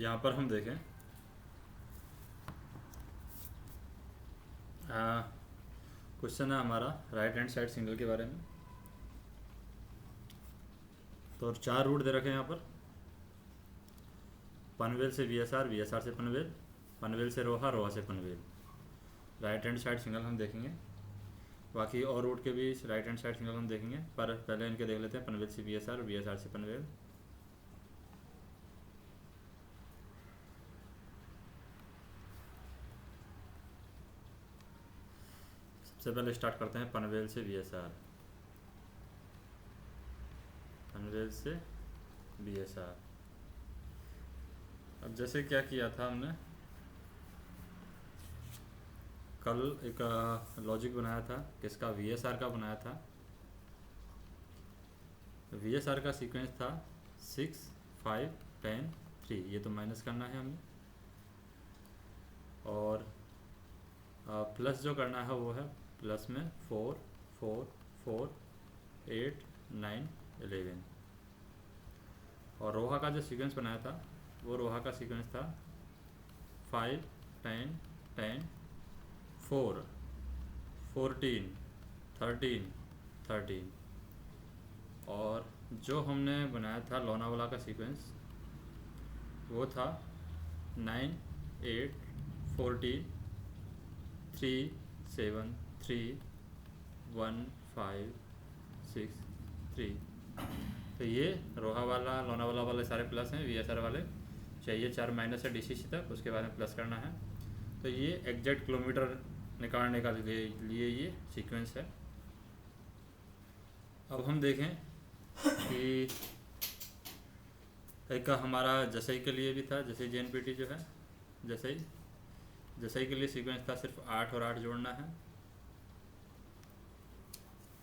यहाँ पर हम देखें क्वेश्चन है हमारा राइट हैंड साइड सिग्नल के बारे में। तो 4 रूट दे रखे हैं यहाँ पर, पनवेल से वीएसआर, वीएसआर से पनवेल, पनवेल से रोहा, रोहा से Panvel. Right hand side signal हम देखेंगे, बाकी और रूट के भी राइट हैंड साइड सिग्नल हम देखेंगे, पर पहले इनके देख लेते हैं पनवेल से वीएसआर, वीएसआर से पनवेल। सबसे पहले स्टार्ट करते हैं पनवेल से वीएसआर, पनवेल से वीएसआर। अब जैसे क्या किया था हमने, कल एक लॉजिक बनाया था, किसका, वीएसआर का बनाया था। वीएसआर का सीक्वेंस था 6, 5, 10, 3। ये तो माइनस करना है हमें, और प्लस जो करना है वो है प्लस में 4, 4, 4, 8, 9, 11। और रोहा का जो सीक्वेंस बनाया था वो रोहा का सीक्वेंस था 5, 10, 10, 4, 14, 13, 13। और जो हमने बनाया था लोनावाला का सीक्वेंस वो था 9, 8, 14, 3, 7, 3, 1, 5, 6, 3। तो ये रोहा वाला लोनावाला वाले सारे प्लस हैं, वीएसआर वाले चाहिए 4 माइनस है डीसीसी तक, उसके बाद में प्लस करना है। तो ये एग्जैक्ट किलोमीटर निकालने का लिए ये सीक्वेंस है। अब हम देखें कि एक हमारा जसई के लिए भी था, जसई जेएनपीटी जो है, जसई के लिए सीक्वेंस था सिर्फ 8 और 8 जोड़ना है।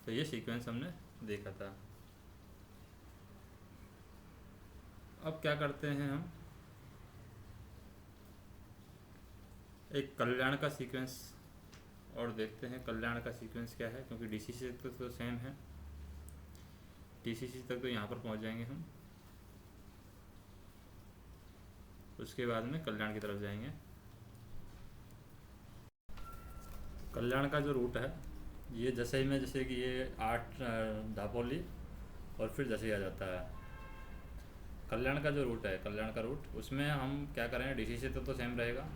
तो ये सीक्वेंस हमने देखा था। अब क्या करते हैं हम, एक कल्याण का सीक्वेंस और देखते हैं कल्याण का सीक्वेंस क्या है, क्योंकि डीसीसी तक तो सेम है, डीसीसी तक तो यहाँ पर पहुँच जाएंगे हम, उसके बाद में कल्याण की तरफ जाएंगे। कल्याण का जो रूट है ये जसई में, जैसे कि ये 8 दापोली और फिर जसई आ जाता है। कल्याण का जो रूट है, कल्याण का रूट, उसमें हम क्या करेंगे, डीसीसी तक तो सेम रहेगा,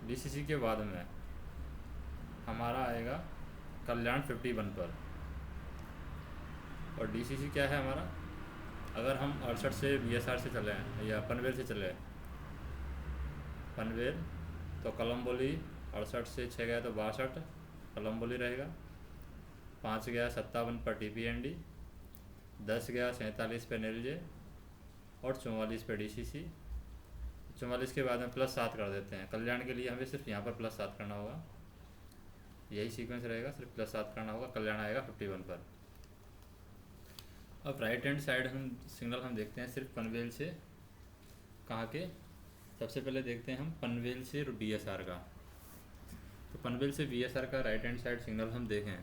डीसीसी के बाद में हमारा आएगा कल्याण 51 पर। और डीसीसी क्या है हमारा, अगर हम 68 से वीएसआर से चले हैं या पनवेल से चले, पनवेल तो कलम्बोली 68 से 6 गया तो 62 कलम्बोली रहेगा, 5 गया 57 पर टीपीएनडी, 10 गया 47 पे नेलजे और 44 पे डीसीसी। 44 के बाद में +7 कर देते हैं। कल्याण के लिए हमें सिर्फ यहाँ पर +7 करना होगा, यही सीक्वेंस रहेगा, सिर्फ +7 करना होगा, कल्याण आएगा 51 पर। अब राइट हैंड साइड हम सिग्नल हम देखते हैं सिर्फ पनवेल से, कहाँ के, सबसे पहले देखते हैं हम पनवेल से वीएसआर का। तो पनवेल से वीएसआर का राइट हैंड साइड सिग्नल हम देखें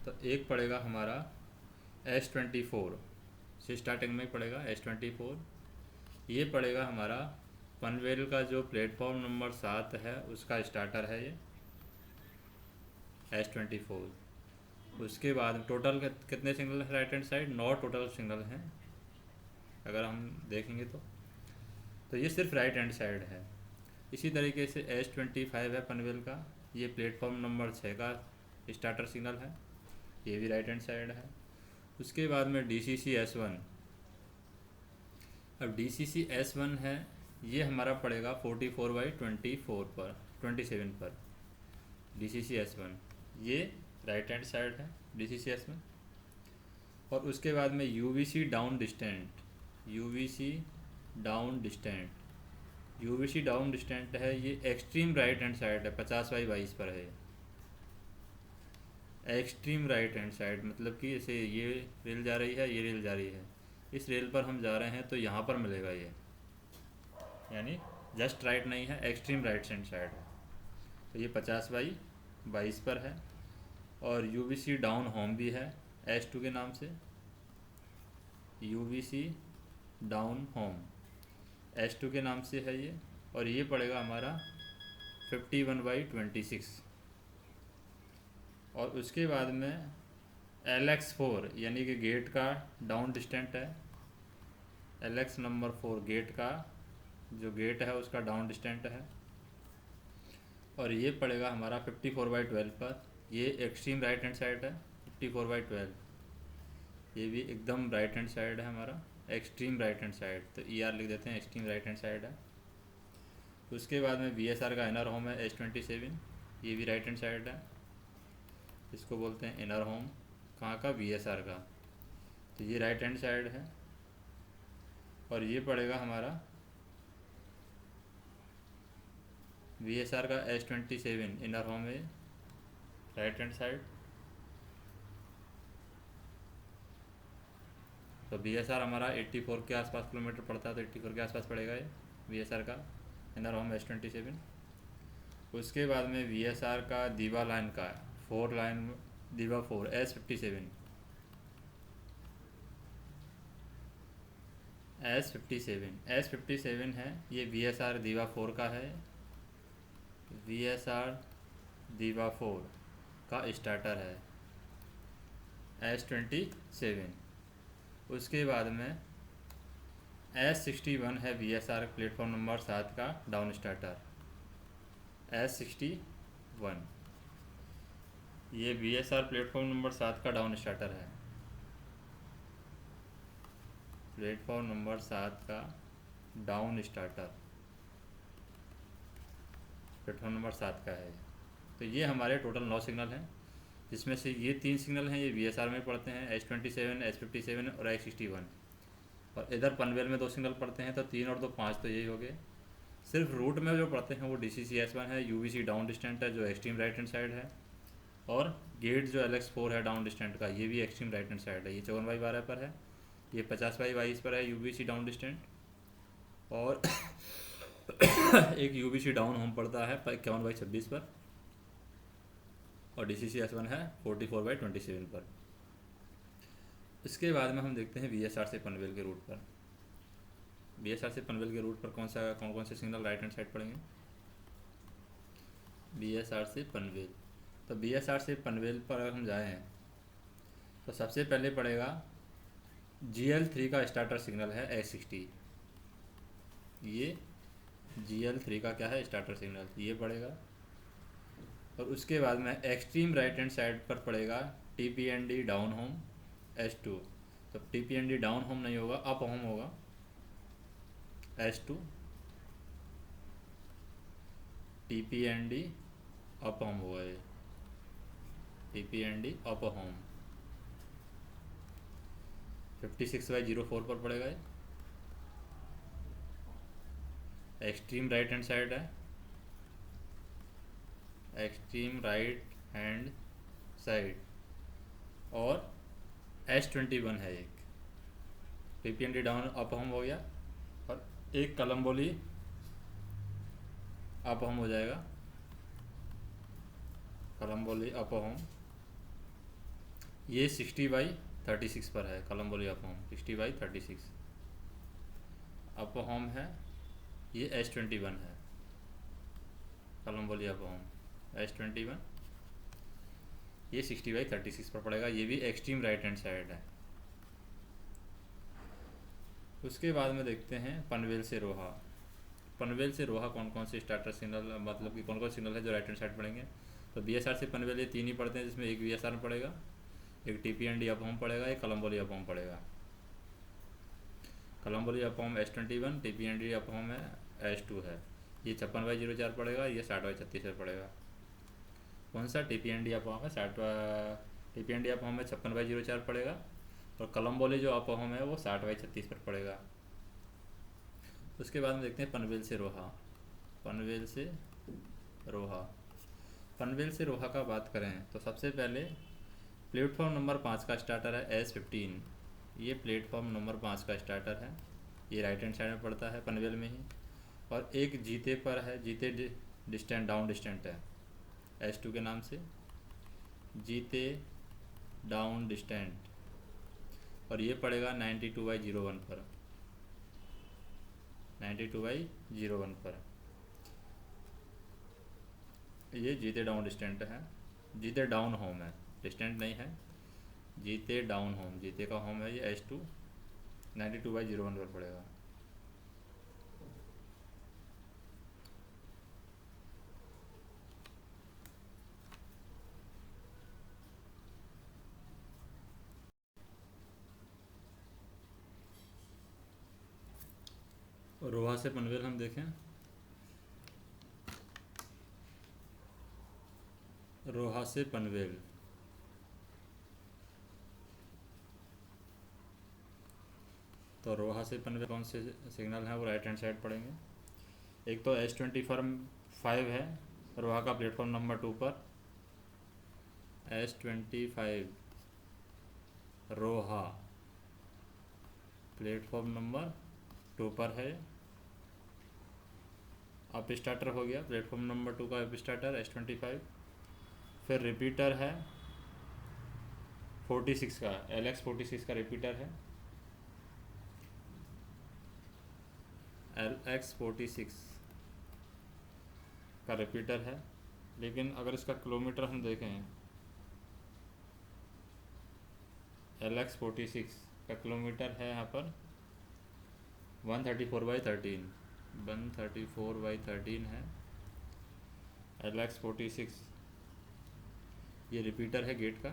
तो एक पड़ेगा हमारा S24 से, स्टार्टिंग में पड़ेगा S24। ये पड़ेगा हमारा पनवेल का जो प्लेटफॉर्म नंबर 7 है उसका स्टार्टर है ये S24। उसके बाद टोटल कितने सिग्नल है right hand side, 9 total signal हैं अगर हम देखेंगे तो ये सिर्फ राइट हैंड साइड है। इसी तरीके से S25 है पनवेल का, ये प्लेटफॉर्म नंबर 6 का स्टार्टर सिग्नल है, ये भी राइट हैंड साइड है। उसके बाद में DCC S1, अब DCC S1 है, ये हमारा पड़ेगा 44/24 पर, 27 पर DCC S1, ये राइट हैंड साइड है DCC S1। और उसके बाद में UVC down distant, UVC down distant, UVC down distant है, ये एक्सट्रीम राइट हैंड साइड है, 50/22 पर है। एक्सट्रीम राइट हैंड साइड मतलब कि जैसे ये रेल जा रही है, ये रेल जा रही है, इस रेल पर हम जा रहे हैं तो यहाँ पर मिलेगा ये, यानी जस्ट राइट नहीं है, एक्सट्रीम राइट हैंड साइड है। तो ये 50/22 पर है। और UVC डाउन होम भी है S2 के नाम से, UVC डाउन होम, S2 के नाम से है ये, और ये पड़ेगा हमारा 51/26। और उसके बाद में LX4 यानी कि गेट का डाउन डिस्टेंट है, LX नंबर 4 गेट का जो गेट है उसका डाउन डिस्टेंट है, और ये पड़ेगा हमारा 54/12 पर। ये एक्सट्रीम राइट हैंड साइड है 54/12, ये भी एकदम राइट हैंड साइड है हमारा, एक्सट्रीम राइट हैंड साइड, तो ER लिख देते हैं, एक्सट्रीम राइट हैंड साइड है। उसके बाद में VSR का इनर होम है S27, ये भी राइट हैंड साइड है, इसको बोलते हैं इनर होम। कहाँ का? VSR का, तो ये राइट हैंड साइड है। और ये पड़ेगा हमारा VSR का S27 इनर होम है राइट हैंड साइड। तो VSR हमारा 84 के आसपास किलोमीटर पड़ता है, तो 84 के आसपास पड़ेगा ये VSR का इनर होम S27। उसके बाद में VSR का दीवा लाइन का 4 लाइन दीवा 4 S57 है, ये VSR दीवा 4 का है, VSR दीवा 4 का स्टार्टर है S27। उसके बाद में S61 है VSR प्लेटफॉर्म नंबर 7 का डाउन स्टार्टर S61, ये VSR प्लेटफॉर्म नंबर 7 का डाउन स्टार्टर है, प्लेटफॉर्म नंबर 7 का डाउन स्टार्टर प्लेटफॉर्म नंबर 7 का है। तो ये हमारे टोटल 9 सिग्नल हैं, जिसमें से ये 3 सिग्नल हैं ये VSR में पढ़ते हैं, S27 S57 और S61, और इधर पनवेल में 2 सिग्नल पढ़ते हैं, तो 3 और 2 5, तो यही हो गए। सिर्फ रूट में जो पढ़ते हैं वो DCC-S1 है, UVC डाउन डिस्टेंट है जो एक्सट्रीम राइट हैंड साइड है, और गेट जो LX4 है डाउन डिस्टेंट का, ये भी एक्सट्रीम राइट हैंड साइड है, ये 54/12 पर है, ये 50/22 पर है UVC डाउन डिस्टेंट, और एक UVC डाउन होम पड़ता है 51/26 पर, और DCC-S1 है 44/27 पर। इसके बाद में हम देखते हैं VSR से पनवेल के रूट पर। VSR से पनवेल के रूट पर कौन कौन से सिग्नल राइट हैंड साइड पड़ेंगे? VSR से पनवेल, तो VSR से पनवेल पर अगर हम जाएँ तो सबसे पहले पड़ेगा GL3 का स्टार्टर सिग्नल है S60, ये GL3 का क्या है? स्टार्टर सिग्नल, ये पड़ेगा। और उसके बाद में एक्सट्रीम राइट हैंड साइड पर पड़ेगा TPND डाउन होम S2, तो TPND डाउन होम नहीं होगा, अप होम होगा S2, TPND अप होम होगा, ये TPND अप होम 56/04 पर पड़ेगा, ये एक्सट्रीम राइट हैंड साइड है, एक्सट्रीम राइट हैंड साइड, और S21 है एक, TPND डाउन अप होम हो गया, और एक कलम्बोली अप होम हो जाएगा, कलम्बोली अप होम, ये 60/36 पर है, Kalamboli up home 60/36 up home है, ये S21 है, कलम्बोली अप होम S21, ये 60/36 पर पड़ेगा, ये भी एक्सट्रीम राइट हैंड साइड है। उसके बाद में देखते हैं पनवेल से रोहा। पनवेल से रोहा कौन कौन से स्टार्टर सिग्नल, मतलब कि कौन कौन सिग्नल है जो राइट हैंड साइड पड़ेंगे? तो VSR से पनवेल ये 3 ही पड़ते हैं, जिसमें एक VSR में पड़ेगा, एक TPND अप होम पड़ेगा, एक कलम्बोली अप होम पड़ेगा। Kalamboli up home S21, TPND up home है S2 है, ये 56/04 पड़ेगा, ये 60/36 पर पड़ेगा। कौन सा? TPND अप होम है 60, TPND अप होम में 56/04 पड़ेगा, और कलम्बोली जो अप होम है वो 60/36 पर पड़ेगा। उसके बाद में देखते हैं पनवेल से रोहा। पनवेल से रोहा, पनवेल से रोहा का बात करें तो सबसे पहले प्लेटफॉर्म नंबर 5 का स्टार्टर है S15, ये प्लेटफॉर्म नंबर 5 का स्टार्टर है, ये राइट हैंड साइड में पड़ता है पनवेल में ही, और एक जीते पर है, जीते डिस्टेंट डाउन डिस्टेंट है S2 के नाम से, जीते डाउन डिस्टेंट, और ये पड़ेगा 92/01 पर, 92/01 पर। ये जीते डाउन डिस्टेंट है, जीते डाउन होम है, डिस्टेंट नहीं है, जीते डाउन होम, जीते का होम है ये H2 92/01 पर पड़ेगा। रोहा से पनवेल हम देखें, रोहा से पनवेल तो रोहा से पनवेल कौन से सिग्नल हैं वो राइट हैंड साइड पड़ेंगे। एक तो H25 है रोहा का प्लेटफॉर्म नंबर 2 पर, H25 रोहा प्लेटफॉर्म नंबर 2 पर है। अप स्टार्टर हो गया प्लेटफॉर्म नंबर 2 का अप स्टार्टर H25। फिर रिपीटर है 46 का, LX46 का रिपीटर है, LX46 का रिपीटर है। लेकिन अगर इसका किलोमीटर हम देखें, LX46 का किलोमीटर है यहाँ पर 134/13, 134/13 है LX46। ये रिपीटर है गेट का,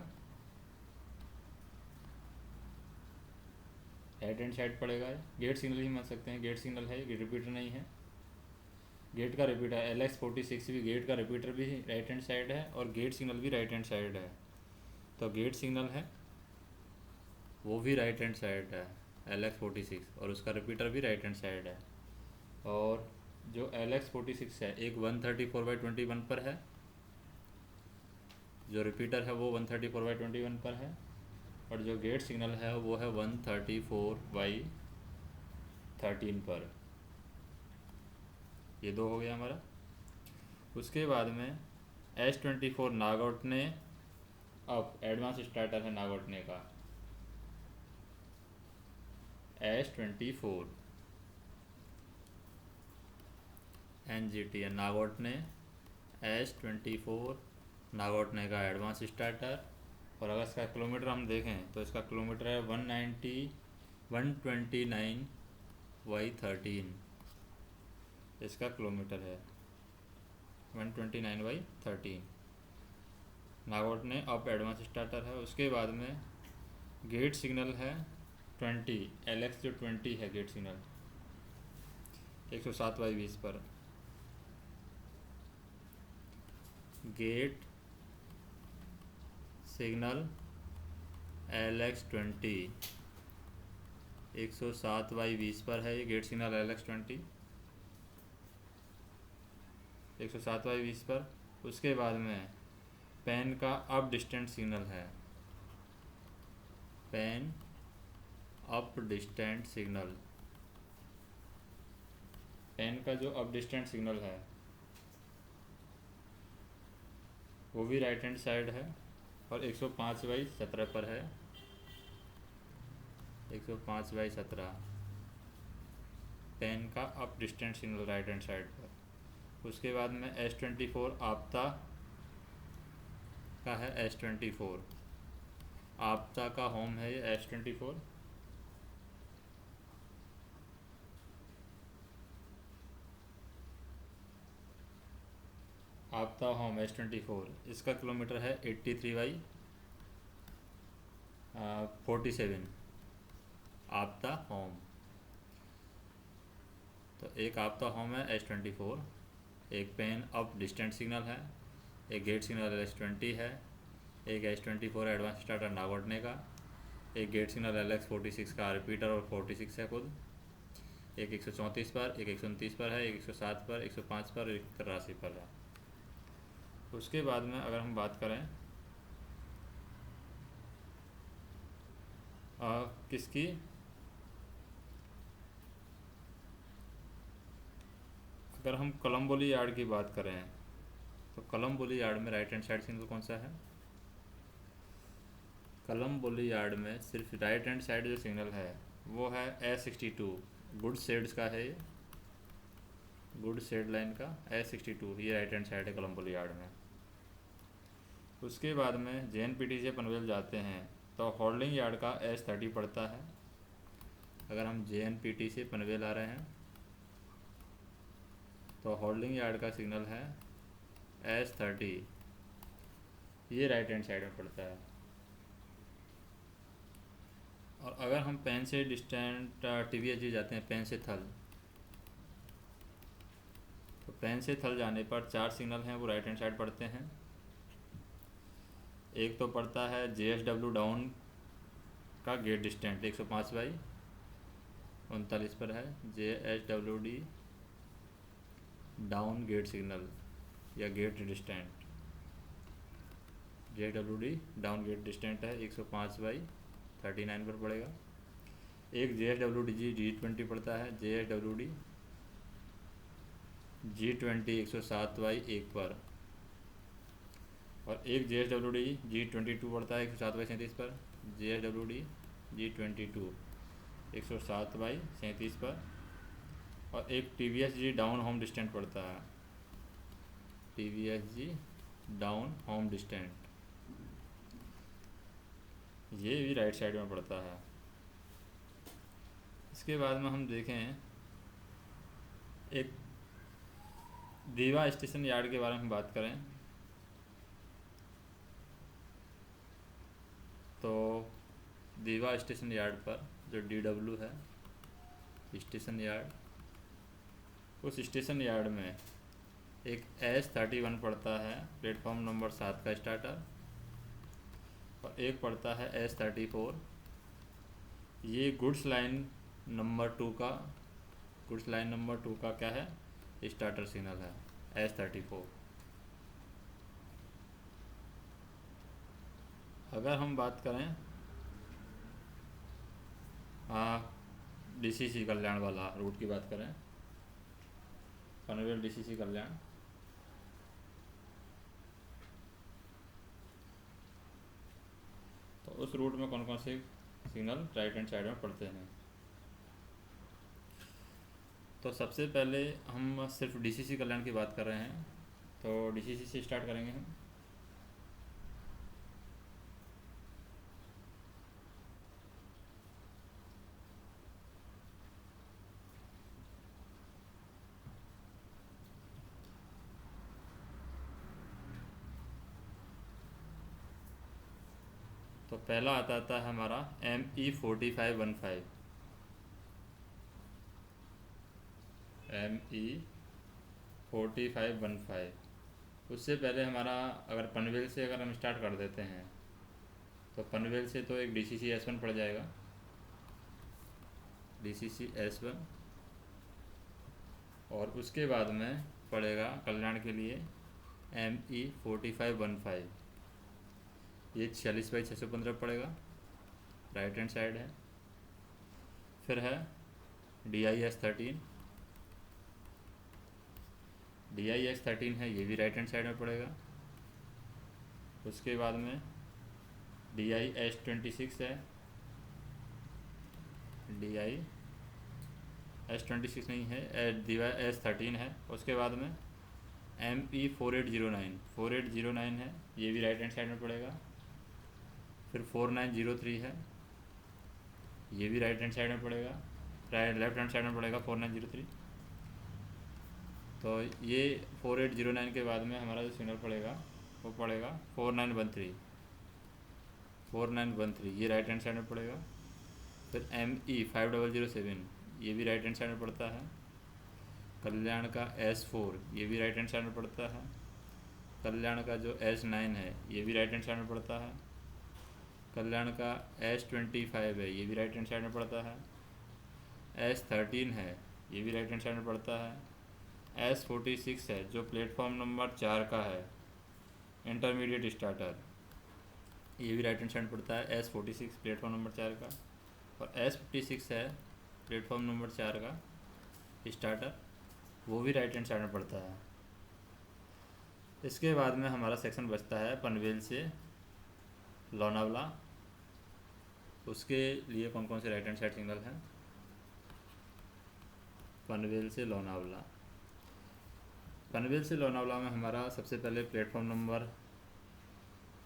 राइट हैंड साइड पड़ेगा। गेट सिग्नल ही मान सकते हैं, गेट सिग्नल है, ये रिपीटर नहीं है। गेट का रिपीटर LX46 भी, गेट का रिपीटर भी राइट हैंड साइड है और गेट सिग्नल भी राइट हैंड साइड है। तो गेट सिग्नल है वो भी राइट हैंड साइड है LX46, और उसका रिपीटर भी राइट हैंड साइड है। और जो LX46 है एक 134/21 पर है, जो रिपीटर है वो 134/21 पर है, और जो गेट सिग्नल है वो है 134/13 पर। ये दो हो गया हमारा। उसके बाद में H24 नागौटने अप, एडवांस स्टार्टर है नागौटने का, H24 NGT है नागौटने, H24 नागौटने का एडवांस स्टार्टर। और अगर इसका किलोमीटर हम देखें तो इसका किलोमीटर है 129/13, इसका किलोमीटर है 129/13। नागौटने अप एडवांस स्टार्टर है। उसके बाद में गेट सिग्नल है 20, LX जो 20 है गेट सिग्नल 107/20 पर। गेट सिग्नल LX20 107/20 पर है, ये गेट सिग्नल LX20 107/20 पर। उसके बाद में पेन का अप डिस्टेंट सिग्नल है, pen up distant signal, pen का जो अप डिस्टेंट सिग्नल है वो भी राइट हैंड साइड है और 105/17 पर है, 105/17 पेन का up distant signal right hand side पर। उसके बाद में H24 आपता का है, H24 आपता का होम है ये H24। आपता होम H24, इसका किलोमीटर है 83/47 आपता होम। तो एक आपता होम है H24, एक पेन अप डिस्टेंट सिग्नल है, एक गेट सिग्नल LX20 है, एक H24 एडवांस स्टार्टर नागौटने का, एक गेट सिग्नल LX46 का रिपीटर और 46 है खुद, एक 134 पर, एक 129 पर है, एक 107 पर, 105 पर, एक 83 पर है। उसके बाद में अगर हम बात करें किसकी, अगर हम कलम्बोली यार्ड की बात करें तो कलम्बोली यार्ड में राइट हैंड साइड सिग्नल कौन सा है। कलम्बोली यार्ड में सिर्फ राइट हैंड साइड जो सिग्नल है वो है S62 गुड शेड्स का है ये, गुड शेड लाइन का S62, ये राइट हैंड साइड है कोलंबो यार्ड में। उसके बाद में JNPT से पनवेल जाते हैं तो होल्डिंग यार्ड का S30 पड़ता है। अगर हम JNPT से पनवेल आ रहे हैं तो होल्डिंग यार्ड का सिग्नल है S30, ये राइट हैंड साइड में पड़ता है। और अगर हम पेन से डिस्टेंट TVSG जाते हैं, पेन से थल, तो पेन से थल जाने पर 4 सिग्नल हैं, वो राइट हैंड साइड पड़ते हैं। एक तो पड़ता है JSW डाउन का गेट डिस्टेंट 105/39 पर है। JSWD डाउन गेट सिग्नल या gate distant, JSWD down gate distant है 105/39 पर पड़ेगा। एक JSWD G20 पड़ता है, JSWD G20 107/1 पर। और एक JSWD G22 पड़ता है 107/37 पर, JSWD G22 107/37 पर। और एक TVSG डाउन होम डिस्टेंट पड़ता है, TVSG डाउन होम डिस्टेंट, ये भी राइट साइड में पड़ता है। इसके बाद में हम देखें एक दीवा स्टेशन यार्ड के बारे में बात करें तो दीवा स्टेशन यार्ड पर जो DW है स्टेशन यार्ड, उस स्टेशन यार्ड में एक S31 पड़ता है प्लेटफॉर्म नंबर 7 का स्टार्टर, और एक पड़ता है S34, ये गुड्स लाइन नंबर 2 का क्या है, स्टार्टर सिग्नल है S34। अगर हम बात करें DCC कल्याण वाला रूट की बात करें, पनवेल DCC कल्याण, तो उस रूट में कौन कौन से सिग्नल राइट हैंड साइड में पड़ते हैं। तो सबसे पहले हम सिर्फ DCC कल्याण की बात कर रहे हैं, तो DCC से स्टार्ट करेंगे हम। तो पहला आता है हमारा ME4515, ME4515। उससे पहले हमारा अगर पनवेल से अगर हम स्टार्ट कर देते हैं तो पनवेल से तो एक DCC S1 पड़ जाएगा, DCC S1, और उसके बाद में पड़ेगा कल्याण के लिए ME4515, ये 46/615 पड़ेगा, राइट हैंड साइड है। फिर है DIS13 है, ये भी राइट हैंड साइड में पड़ेगा। उसके बाद में DIS26 है, DIS26 नहीं है, DIS13 है। उसके बाद में ME4809 है, ये भी राइट हैंड साइड में पड़ेगा। फिर 4903 है, ये भी राइट हैंड साइड में पड़ेगा, लेफ्ट हैंड साइड में पड़ेगा 4903। तो ये 4809 के बाद में हमारा जो सिग्नल पड़ेगा वो पड़ेगा 4913, ये राइट हैंड साइड में पड़ेगा। फिर ME5007, ये भी राइट हैंड साइड में पड़ता है। कल्याण का S4, ये भी राइट हैंड साइड में पड़ता है। कल्याण का जो S9 है, ये भी राइट हैंड साइड में पड़ता है। कल्याण का S25 है, ये भी राइट हैंड साइड में पड़ता है। S13 है, ये भी राइट हैंड साइड में पड़ता है। S46 है जो प्लेटफॉर्म नंबर 4 का है, इंटरमीडिएट स्टार्टर, ये भी राइट हैंड साइड में पड़ता है, S46 प्लेटफॉर्म नंबर 4 का। और S56 है प्लेटफॉर्म नंबर 4 का स्टार्टर, वो भी राइट हैंड साइड में पड़ता है। इसके बाद में हमारा सेक्शन बचता है पनवेल से लोनावला, उसके लिए कौन कौन से राइट हैंड साइड सिग्नल हैं। पनवेल से लोनावला, पनवेल से लोनावला में हमारा सबसे पहले प्लेटफॉर्म नंबर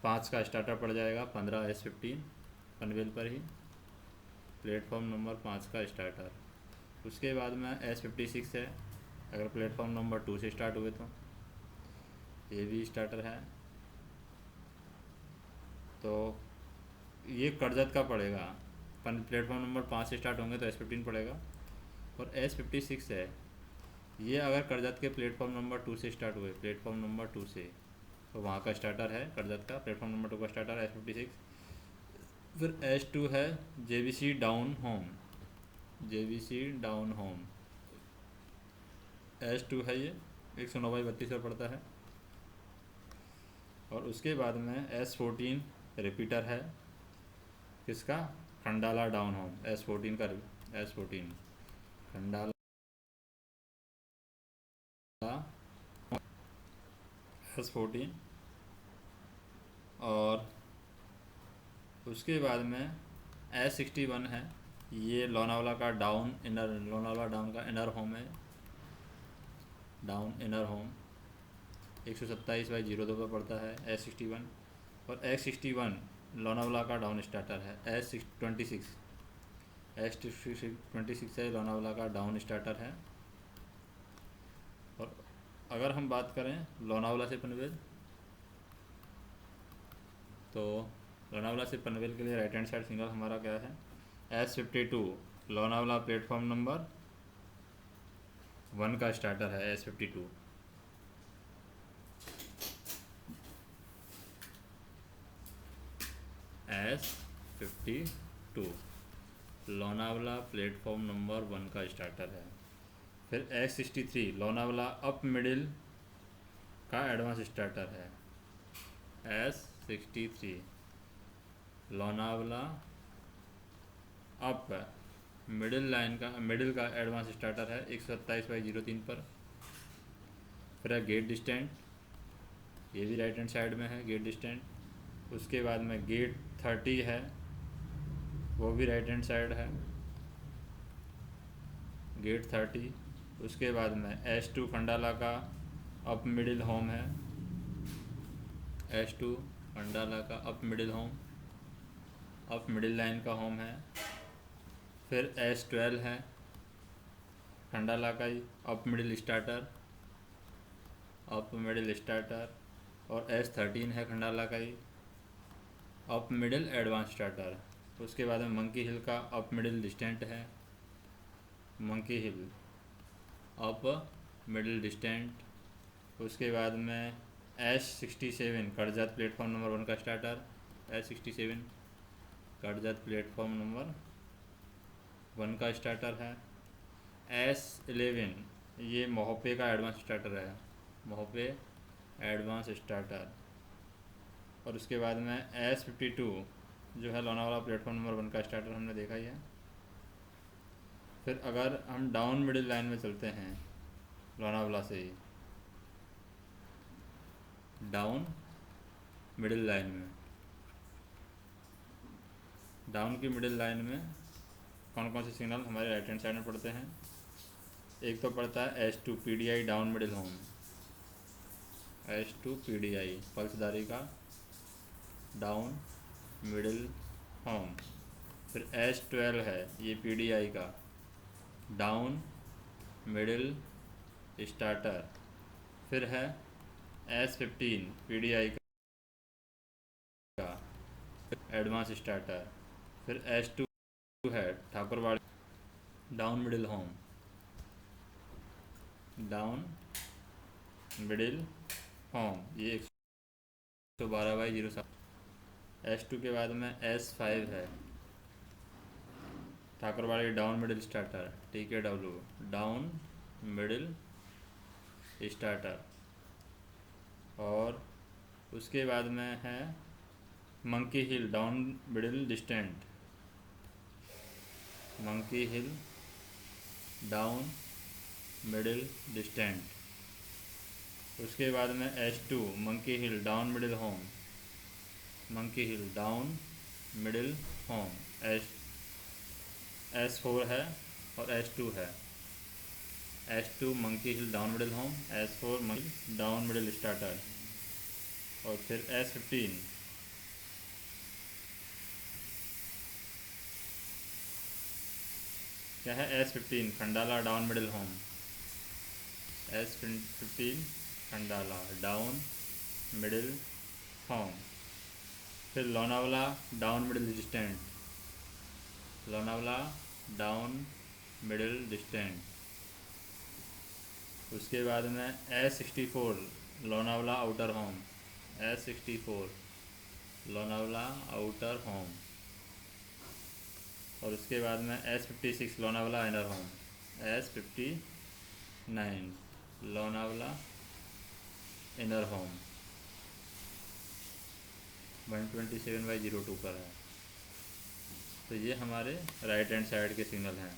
5 का स्टार्टर पड़ जाएगा 15S15 पनवेल पर ही प्लेटफॉर्म नंबर 5 का स्टार्टर। उसके बाद में S56 है, अगर प्लेटफॉर्म नंबर 2 से स्टार्ट हुए तो ये भी स्टार्टर है। तो ये कर्जत का पड़ेगा, प्लेटफॉर्म नंबर 5 से स्टार्ट होंगे तो S15 पड़ेगा। और S56 है, ये अगर कर्जत के प्लेटफॉर्म नंबर 2 से स्टार्ट हुए, प्लेटफॉर्म नंबर 2 से, तो वहाँ का स्टार्टर है कर्जत का, प्लेटफॉर्म नंबर 2 का स्टार्टर है S56। फिर S2 है JBC down home, JBC down home S2 है, ये 109/32 पर पड़ता है। और उसके बाद में S14 रिपीटर है, किसका, खंडाला डाउन होम, S14 का, S14 खंडाला S14। और उसके बाद में S61 है, ये लोनावला का डाउन इनर, लोनावला डाउन का इनर होम है, डाउन इनर होम 127/02 पर पड़ता है S61। और S61 लोनावला का डाउन स्टार्टर है, S26 है लोनावला का डाउन स्टार्टर है। और अगर हम बात करें लोनावला से पनवेल, तो लोनावला से पनवेल के लिए राइट हैंड साइड सिग्नल हमारा क्या है, S52 लोनावला प्लेटफॉर्म नंबर 1 का स्टार्टर है S52। S52 Lonavala platform number 1 का स्टार्टर है। फिर S63 लोनावला अप मिडिल का एडवांस स्टार्टर है, S63 Lonavala up middle line का, मिडिल का एडवांस स्टार्टर है 127/03 पर। फिर है गेट डिस्टेंट, ये भी राइट हैंड साइड में है गेट डिस्टेंट। उसके बाद में गेट 30 है, वो भी राइट हैंड साइड है गेट 30। उसके बाद में S2 खंडाला का अप मिडिल होम है, S2 खंडाला का up middle home, up middle line का होम है। फिर S12 है खंडाला का ही up middle starter, up middle starter. और S13 है खंडाला का ही अप मिडिल एडवांस स्टार्टर। उसके बाद में मंकी हिल का अप मिडिल डिस्टेंट है, Monkey Hill up middle distant. उसके बाद में S67 कर्जत प्लेटफॉर्म नंबर 1 का starter, S67 Karjat platform number 1 का स्टार्टर है। S11 ये मोहपे का एडवांस स्टार्टर है, मोहपे एडवांस स्टार्टर। और उसके बाद में S52 जो है लोनावाला प्लेटफॉर्म नंबर 1 का स्टार्टर, हमने देखा ही है। फिर अगर हम डाउन मिडिल लाइन में चलते हैं लोनावाला से ही, डाउन मिडिल लाइन में, डाउन की मिडिल लाइन में कौन कौन से सिग्नल हमारे राइट हैंड साइड में पड़ते हैं। एक तो पड़ता है S2 PDI down middle home, S2 PDI पल्सदारी का डाउन मिडिल होम। फिर S12 है ये PDI का डाउन मिडिल स्टार्टर। फिर है S15 PDI का एडवांस स्टार्टर। फिर S2 है Thakurwadi down middle home, down middle home, ये 112/07। S2 के बाद में S5 है Thakurwadi down middle starter, TKW down middle starter. और उसके बाद में है Monkey Hill down middle distant, Monkey Hill down middle distant. उसके बाद में S2 Monkey Hill down middle home, Monkey Hill down middle home. S4 है और S2 है। S2 Monkey Hill down middle home, S4 monkey down middle starter, और फिर S15 क्या है, S15 Khandala down middle home, S15 Khandala down middle home, फिर Lonavala down middle distant, Lonavala down middle distant, उसके बाद में S64 Lonavala outer home, S64 Lonavala outer home, और उसके बाद में S56 Lonavala inner home, S59 Lonavala inner home 127/02 पर है। तो ये हमारे राइट हैंड साइड के सिग्नल हैं।